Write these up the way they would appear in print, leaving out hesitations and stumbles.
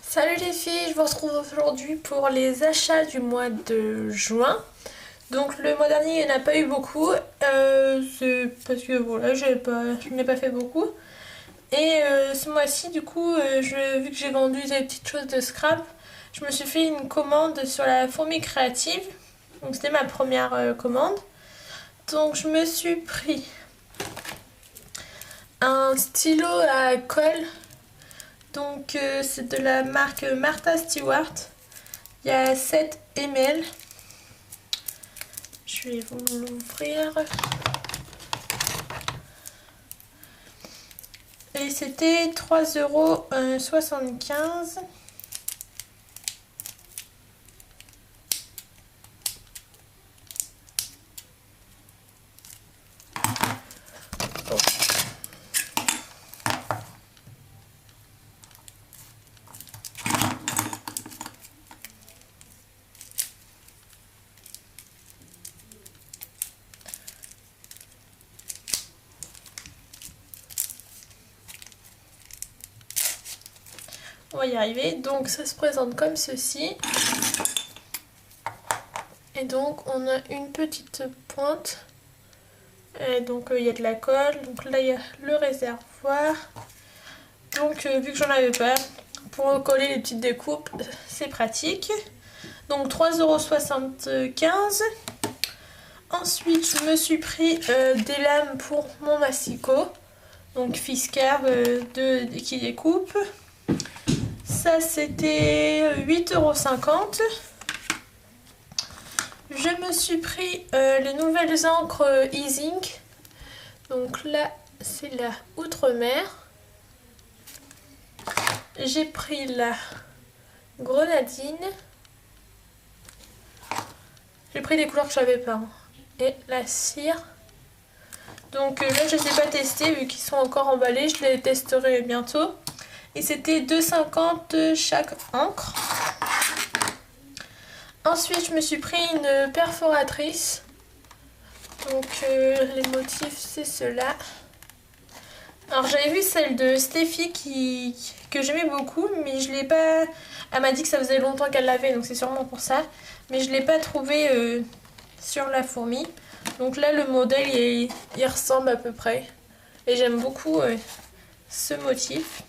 Salut les filles, je vous retrouve aujourd'hui pour les achats du mois de juin. Donc le mois dernier il n'y en a pas eu beaucoup, c'est parce que voilà, je n'ai pas fait beaucoup. Et ce mois-ci du coup, vu que j'ai vendu des petites choses de scrap, je me suis fait une commande sur la fourmi créative. Donc c'était ma première commande. Donc je me suis pris un stylo à colle. Donc c'est de la marque Martha Stewart. Il y a 7 ml. Je vais vous l'ouvrir. Et c'était 3,75 €. On va y arriver. Donc ça se présente comme ceci. Et donc on a une petite pointe. Et donc il y a de la colle. Donc là il y a le réservoir. Donc vu que j'en avais pas, pour coller les petites découpes, c'est pratique. Donc 3,75 €. Ensuite je me suis pris des lames pour mon massicot. Donc Fiskars qui découpe. Ça c'était 8,50 €. Je me suis pris les nouvelles encres E-Ink. Donc là c'est la Outre-mer. J'ai pris la Grenadine. J'ai pris des couleurs que je savais pas. Et la cire. Donc là je ne les ai pas testés vu qu'ils sont encore emballés. Je les testerai bientôt. Et c'était 2,50 € chaque encre. Ensuite je me suis pris une perforatrice. Donc les motifs c'est ceux-là. Alors j'avais vu celle de Steffi que j'aimais beaucoup, mais je l'ai pas... Elle m'a dit que ça faisait longtemps qu'elle l'avait, donc c'est sûrement pour ça. Mais je l'ai pas trouvé sur la fourmi. Donc là le modèle il ressemble à peu près. Et j'aime beaucoup ce motif.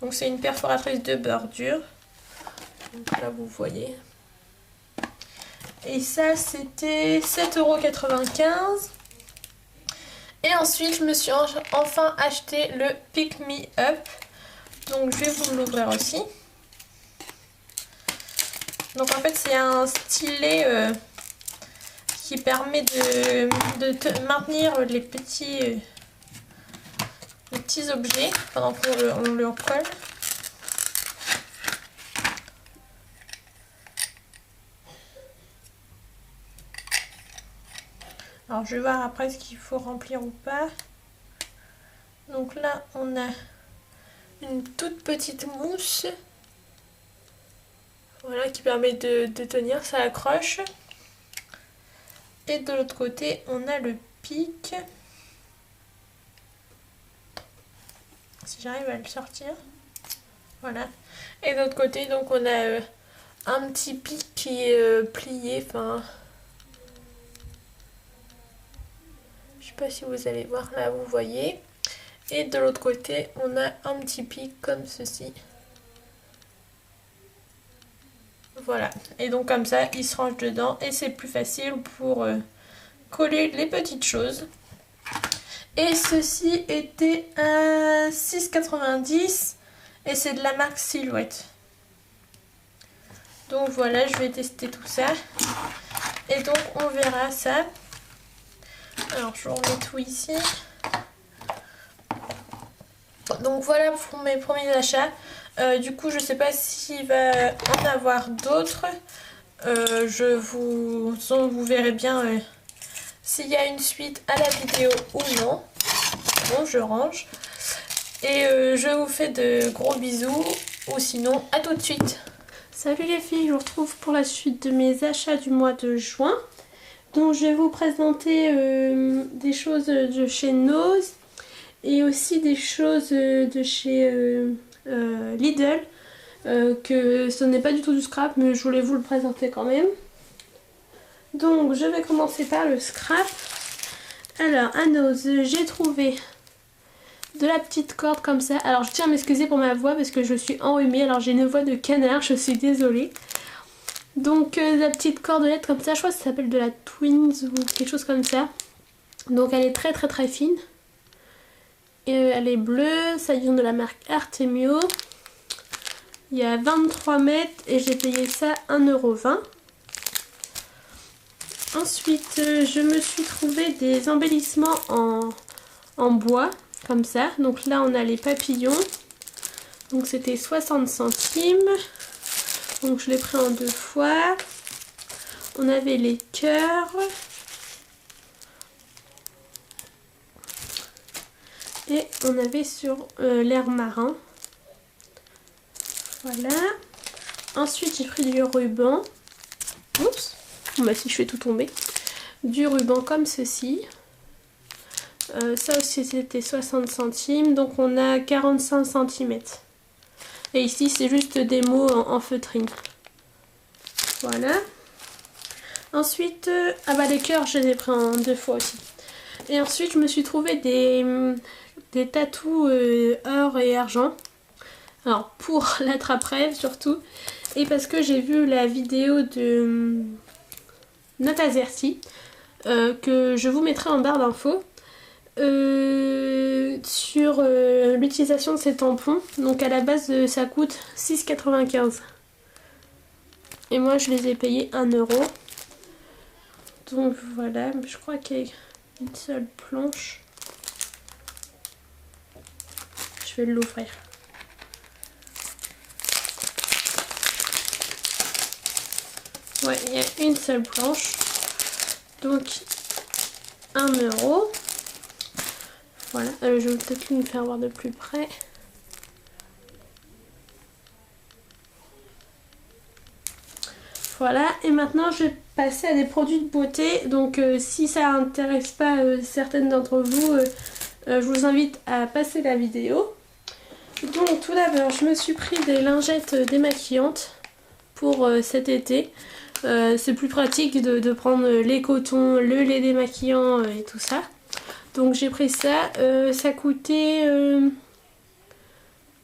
Donc c'est une perforatrice de bordure. Donc là vous voyez. Et ça c'était 7,95 €. Et ensuite je me suis enfin acheté le Pick Me Up. Donc je vais vous l'ouvrir aussi. Donc en fait c'est un stylet qui permet de maintenir les petits objets pendant qu'on le colle. Alors je vais voir après ce qu'il faut remplir ou pas. Donc là on a une toute petite mousse. Voilà, qui permet de tenir, ça accroche. Et de l'autre côté on a le pic. Si j'arrive à le sortir. Voilà. Et de l'autre côté donc on a un petit pic qui est plié. Enfin, je sais pas si vous allez voir là, vous voyez. Et de l'autre côté on a un petit pic comme ceci. Voilà, et donc comme ça il se range dedans et c'est plus facile pour coller les petites choses. Et ceci était à 6,90 € et c'est de la marque Silhouette. Donc voilà, je vais tester tout ça et donc on verra ça. Alors je remets tout ici. Donc voilà pour mes premiers achats. Du coup je sais pas s'il va en avoir d'autres. Vous verrez bien s'il y a une suite à la vidéo ou non. Bon, je range. Et je vous fais de gros bisous. Ou sinon, à tout de suite. Salut les filles, je vous retrouve pour la suite de mes achats du mois de juin. Donc je vais vous présenter des choses de chez Nose. Et aussi des choses de chez Lidl. que ce n'est pas du tout du scrap, mais je voulais vous le présenter quand même. Donc je vais commencer par le scrap. Alors à Nose, j'ai trouvé de la petite corde comme ça. Alors je tiens à m'excuser pour ma voix parce que je suis enrhumée, alors j'ai une voix de canard, je suis désolée. Donc la petite cordelette comme ça, je crois que ça s'appelle de la Twins ou quelque chose comme ça. Donc elle est très très très fine. Et elle est bleue, ça vient de la marque Artemio. Il y a 23 mètres et j'ai payé ça 1,20 €. Ensuite je me suis trouvé des embellissements en bois comme ça. Donc là on a les papillons. Donc c'était 60 centimes. Donc je l'ai pris en 2 fois. On avait les cœurs. Et on avait sur l'air marin. Voilà. Ensuite j'ai pris du ruban. Oups. Bah si je fais tout tomber. Du ruban comme ceci. Ça aussi c'était 60 centimes. Donc on a 45 cm. Et ici c'est juste des mots en feutrine. Voilà. Ensuite, ah bah les cœurs je les ai pris en 2 fois aussi. Et ensuite je me suis trouvé des tatous or et argent. Alors pour l'attrape-rêve surtout. Et parce que j'ai vu la vidéo de Natazerti que je vous mettrai en barre d'infos. Sur l'utilisation de ces tampons. Donc à la base ça coûte 6,95 €. Et moi je les ai payés 1 €. Donc voilà, je crois qu'il y a une seule planche. Je vais l'ouvrir. Ouais, il y a une seule planche. Donc 1 €. Voilà, je vais peut-être me faire voir de plus près. Voilà, et maintenant je vais passer à des produits de beauté. Donc si ça n'intéresse pas certaines d'entre vous, je vous invite à passer la vidéo. Donc tout d'abord, je me suis pris des lingettes démaquillantes pour cet été. C'est plus pratique de prendre les cotons, le lait démaquillant et tout ça. Donc j'ai pris ça, ça coûtait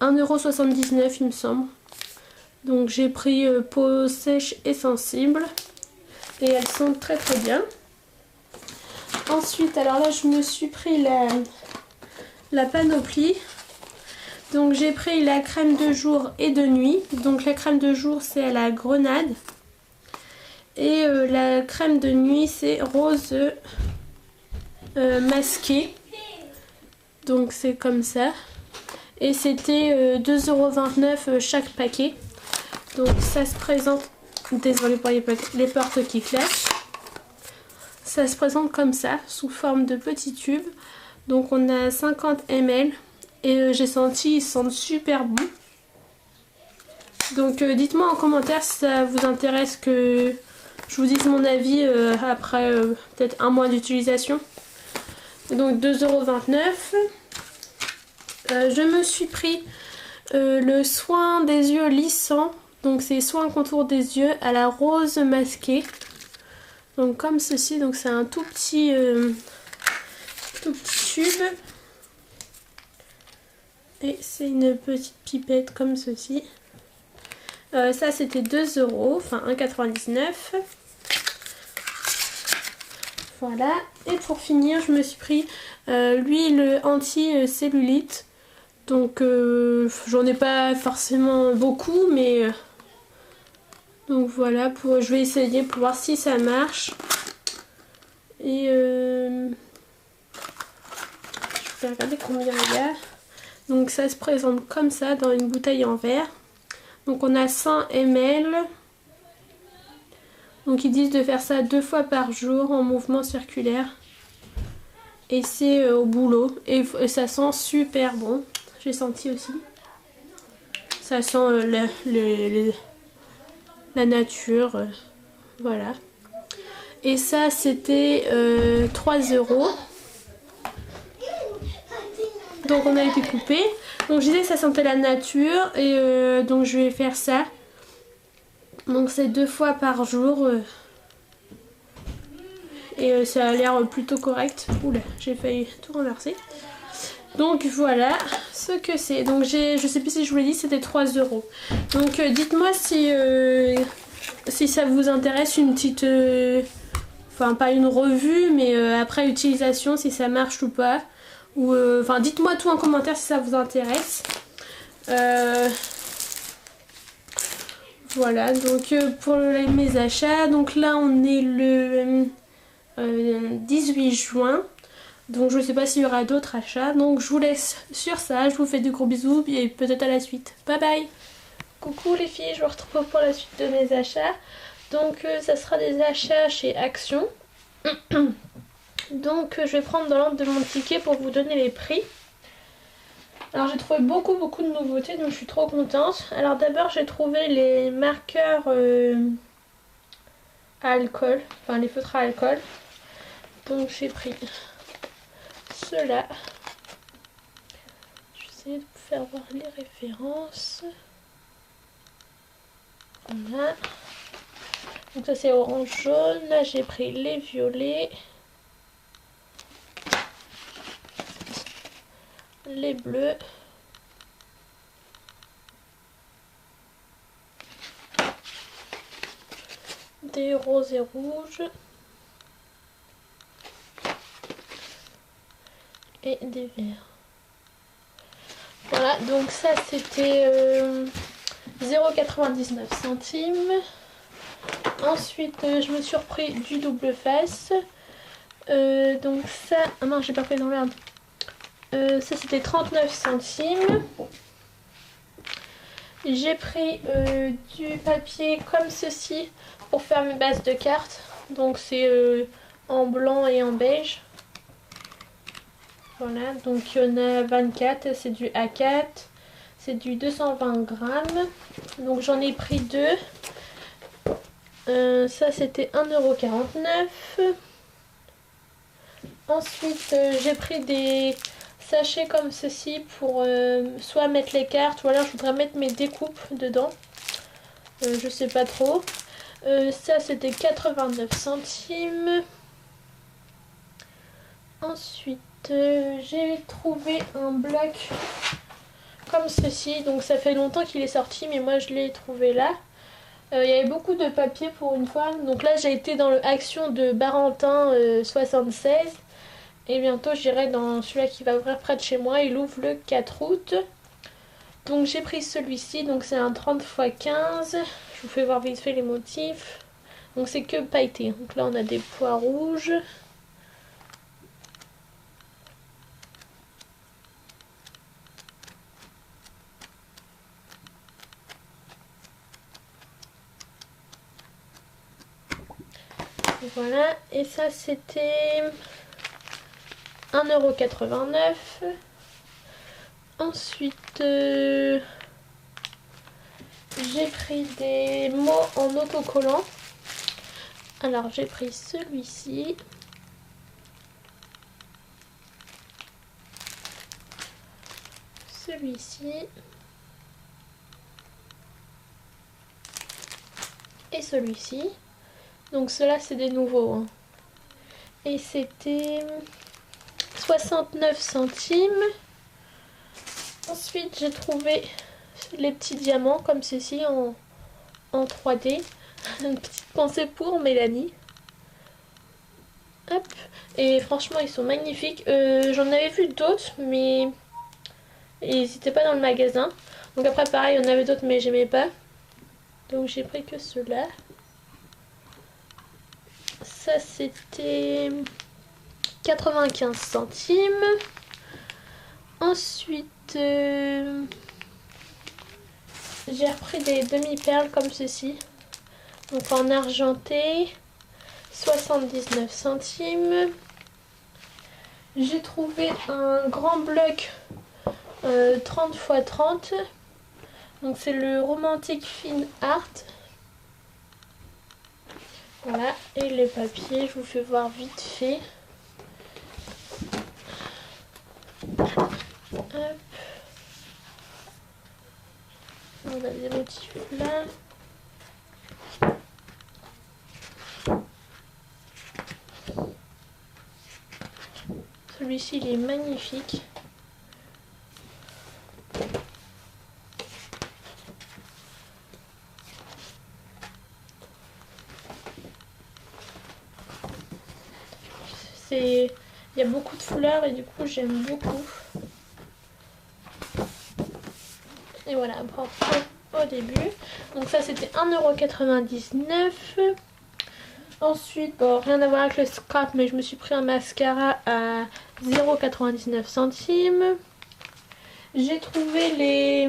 1,79 € il me semble. Donc j'ai pris peau sèche et sensible. Et elles sont très très bien. Ensuite, alors là je me suis pris la panoplie. Donc j'ai pris la crème de jour et de nuit. Donc la crème de jour c'est à la grenade. Et la crème de nuit c'est rose masqué. Donc c'est comme ça. Et c'était 2,29 € chaque paquet. Donc ça se présente, désolé pour les portes qui claquent. Ça se présente comme ça, sous forme de petits tubes. Donc on a 50 ml. Et j'ai senti, ils sentent super bon. Donc dites-moi en commentaire si ça vous intéresse que je vous dise mon avis après peut-être 1 mois d'utilisation. Donc 2,29 €. Je me suis pris le soin des yeux lissant. Donc c'est soin contour des yeux à la rose masquée. Donc comme ceci. Donc c'est un tout petit tube. Et c'est une petite pipette comme ceci. Ça c'était 2 €, enfin 1,99 €. Voilà. Et pour finir, je me suis pris l'huile anti-cellulite. Donc j'en ai pas forcément beaucoup, mais donc voilà, je vais essayer pour voir si ça marche. Et je vais regarder combien il y a. Donc ça se présente comme ça dans une bouteille en verre. Donc on a 100 ml. Donc ils disent de faire ça 2 fois par jour en mouvement circulaire. Et c'est au boulot. Et ça sent super bon. J'ai senti aussi. Ça sent la nature. Voilà. Et ça c'était 3 €. Donc on a été coupé. Donc je disais que ça sentait la nature et donc je vais faire ça. Donc c'est 2 fois par jour et ça a l'air plutôt correct. Oula, j'ai failli tout renverser. Donc voilà ce que c'est. Donc je sais plus si je vous l'ai dit, c'était 3 €. Donc dites-moi si ça vous intéresse une petite... Enfin pas une revue mais après utilisation si ça marche ou pas. Ou enfin dites-moi tout en commentaire si ça vous intéresse. Voilà donc pour mes achats. Donc là on est le 18 juin. Donc je sais pas s'il y aura d'autres achats. Donc je vous laisse sur ça. Je vous fais de gros bisous et peut-être à la suite. Bye bye. Coucou les filles, je vous retrouve pour la suite de mes achats. Donc ça sera des achats chez Action. Donc je vais prendre dans l'ordre de mon ticket pour vous donner les prix. Alors j'ai trouvé beaucoup de nouveautés, donc je suis trop contente. Alors d'abord j'ai trouvé les marqueurs à alcool, enfin les feutres à alcool. Donc j'ai pris ceux-là. Je vais essayer de vous faire voir les références. Voilà. Donc ça c'est orange jaune. Là j'ai pris les violets. Les bleus. Des roses et rouges. Et des verts. Voilà, donc ça c'était 0,99 centimes. Ensuite je me suis repris du double face. Donc ça... Ah non, j'ai pas fait dans merde. Ça c'était 39 centimes. J'ai pris du papier comme ceci pour faire mes bases de cartes. Donc c'est en blanc et en beige. Voilà, donc il y en a 24, c'est du A4, c'est du 220 grammes. Donc j'en ai pris 2. Ça c'était 1,49 €. Ensuite j'ai pris des sachets comme ceci pour soit mettre les cartes ou alors je voudrais mettre mes découpes dedans. Je sais pas trop. Ça c'était 89 centimes. Ensuite j'ai trouvé un bloc comme ceci. Donc ça fait longtemps qu'il est sorti mais moi je l'ai trouvé là. Il y avait beaucoup de papier pour une fois. Donc là j'ai été dans le Action de Barentin 76. Et bientôt j'irai dans celui-là qui va ouvrir près de chez moi. Il ouvre le 4 août. Donc j'ai pris celui-ci. Donc c'est un 30 x 15. Je vous fais voir vite fait les motifs. Donc c'est que pailleté. Donc là on a des pois rouges. Voilà. Et ça c'était 1,89 €. Ensuite, j'ai pris des mots en autocollant. Alors, j'ai pris celui-ci. Celui-ci. Et celui-ci. Donc, ceux-là, c'est des nouveaux. Hein. Et c'était 69 centimes. Ensuite, j'ai trouvé les petits diamants comme ceci en 3D. Une petite pensée pour Mélanie. Hop. Et franchement, ils sont magnifiques. J'en avais vu d'autres, mais ils n'étaient pas dans le magasin. Donc après, pareil, il y en avait d'autres, mais j'aimais pas. Donc j'ai pris que ceux-là. Ça, c'était 95 centimes. Ensuite, j'ai repris des demi-perles comme ceci. Donc en argenté, 79 centimes. J'ai trouvé un grand bloc 30 x 30. Donc c'est le Romantic Fine Art. Voilà, et les papiers, je vous fais voir vite fait. Hop. On a des motifs là. Celui-ci, il est magnifique. Il y a beaucoup de fleurs et du coup j'aime beaucoup. Et voilà, au début. Donc ça c'était 1,99 €. Ensuite, bon, rien à voir avec le scrap, mais je me suis pris un mascara à 0,99 centimes. J'ai trouvé les...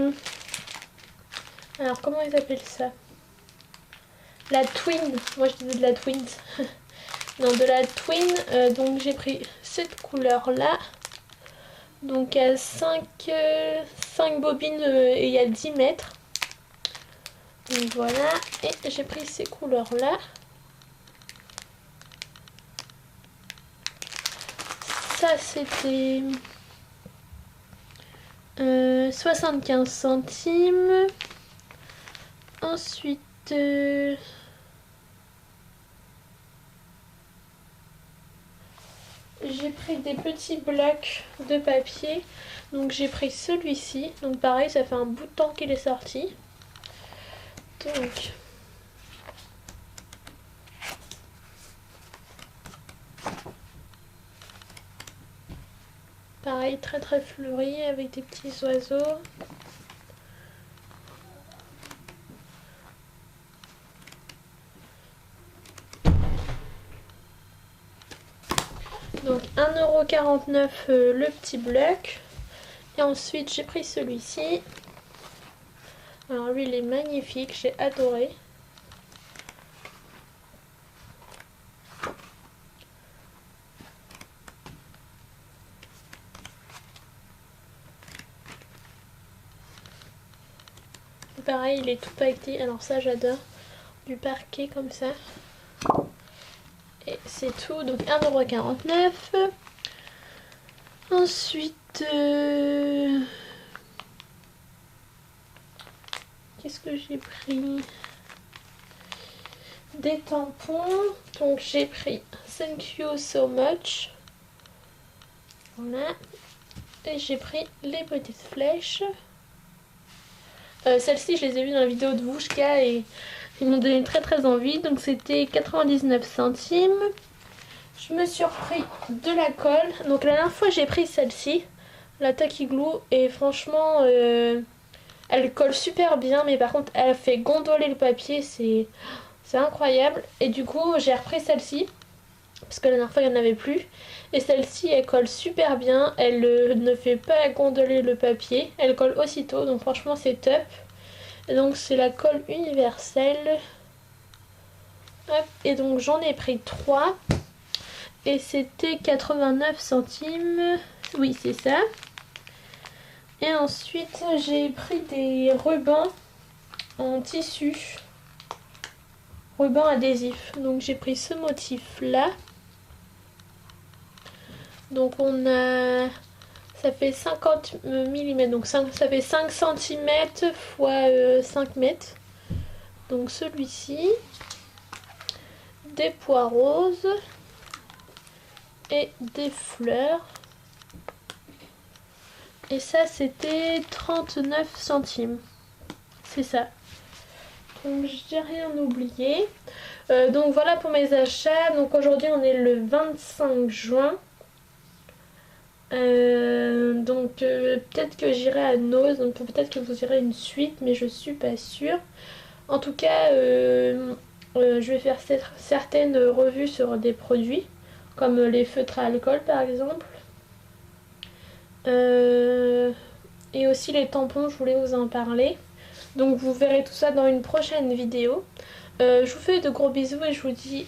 Alors comment ils appellent ça? La Twin. Moi je disais de la Twins. Non, de la Twin. Donc j'ai pris cette couleur là. Donc à 5 bobines et il y a 10 mètres. Donc voilà. Et j'ai pris ces couleurs là. Ça c'était 75 centimes. Ensuite... j'ai pris des petits blocs de papier. Donc j'ai pris celui-ci. Donc pareil, ça fait un bout de temps qu'il est sorti. Donc... pareil, très très fleuri avec des petits oiseaux. Donc 1,49 € le petit bloc. Et ensuite j'ai pris celui-ci. Alors lui il est magnifique, j'ai adoré. Pareil, il est tout pailleté. Alors ça j'adore. Du parquet comme ça. Et c'est tout. Donc 1,49 €. Ensuite... qu'est-ce que j'ai pris? Des tampons. Donc j'ai pris Thank You So Much. Voilà. Et j'ai pris les petites flèches. Celles-ci, je les ai vues dans la vidéo de Vouchka et ils m'ont donné très très envie. Donc c'était 99 centimes. Je me suis repris de la colle. Donc la dernière fois, j'ai pris celle-ci, la Tacky Glue. Et franchement, elle colle super bien. Mais par contre, elle fait gondoler le papier. C'est incroyable. Et du coup, j'ai repris celle-ci. Parce que la dernière fois, il n'y en avait plus. Et celle-ci, elle colle super bien. Elle ne fait pas gondoler le papier. Elle colle aussitôt. Donc franchement, c'est top. Et donc, c'est la colle universelle. Hop. Et donc, j'en ai pris 3. Et c'était 89 centimes. Oui, c'est ça. Et ensuite, j'ai pris des rubans en tissu. Ruban adhésif. Donc, j'ai pris ce motif-là. Donc on a, ça fait 50 mm, donc ça fait 5 cm fois 5 mètres. Donc celui-ci, des pois roses et des fleurs. Et ça c'était 39 centimes. C'est ça. Donc j'ai rien oublié. Donc voilà pour mes achats. Donc aujourd'hui on est le 25 juin. Donc peut-être que j'irai à Noz, donc peut-être que vous irez une suite, mais je suis pas sûre. En tout cas, je vais faire certaines revues sur des produits, comme les feutres à alcool par exemple. Et aussi les tampons, je voulais vous en parler. Donc vous verrez tout ça dans une prochaine vidéo. Je vous fais de gros bisous et je vous dis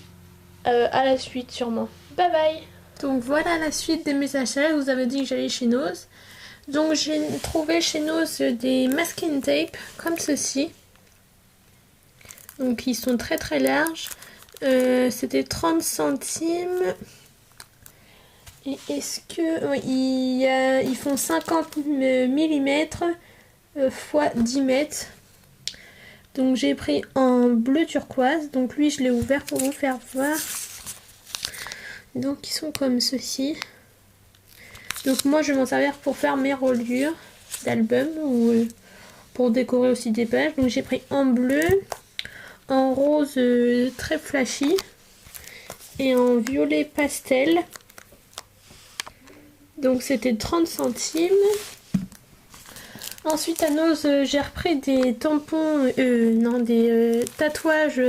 à la suite sûrement. Bye bye. Donc voilà la suite de mes achats. Je vous avais dit que j'allais chez Noz. Donc j'ai trouvé chez Noz des masking tape comme ceci. Donc ils sont très très larges. C'était 30 centimes. Et est-ce que... oui, ils font 50 mm fois 10 mètres. Donc j'ai pris en bleu turquoise. Donc lui, je l'ai ouvert pour vous faire voir. Donc ils sont comme ceci. Donc moi, je vais m'en servir pour faire mes reliures d'album ou pour décorer aussi des pages. Donc j'ai pris en bleu, en rose très flashy et en violet pastel. Donc c'était 30 centimes. Ensuite à Nose, j'ai repris des tampons, des tatouages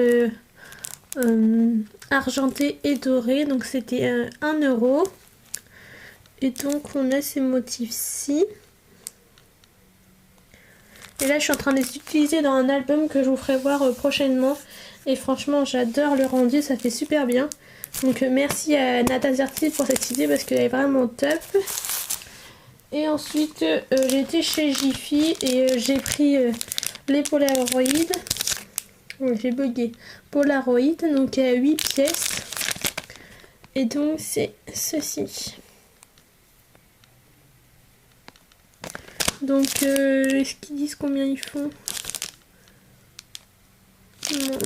argentés et dorés. Donc c'était 1 euro. Et donc on a ces motifs-ci. Et là je suis en train de les utiliser dans un album que je vous ferai voir prochainement. Et franchement j'adore le rendu, ça fait super bien. Donc merci à Nata Zerti pour cette idée parce qu'elle est vraiment top. Et ensuite j'ai été chez Jiffy et j'ai pris les Polaroid. J'ai bugué. Polaroid, donc à 8 pièces. Et donc c'est ceci. Donc est-ce qu'ils disent combien ils font?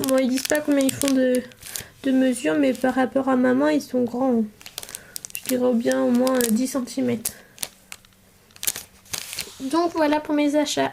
Bon, ils disent pas combien ils font de mesure, mais par rapport à ma main ils sont grands. Je dirais bien au moins 10 cm. Donc voilà pour mes achats.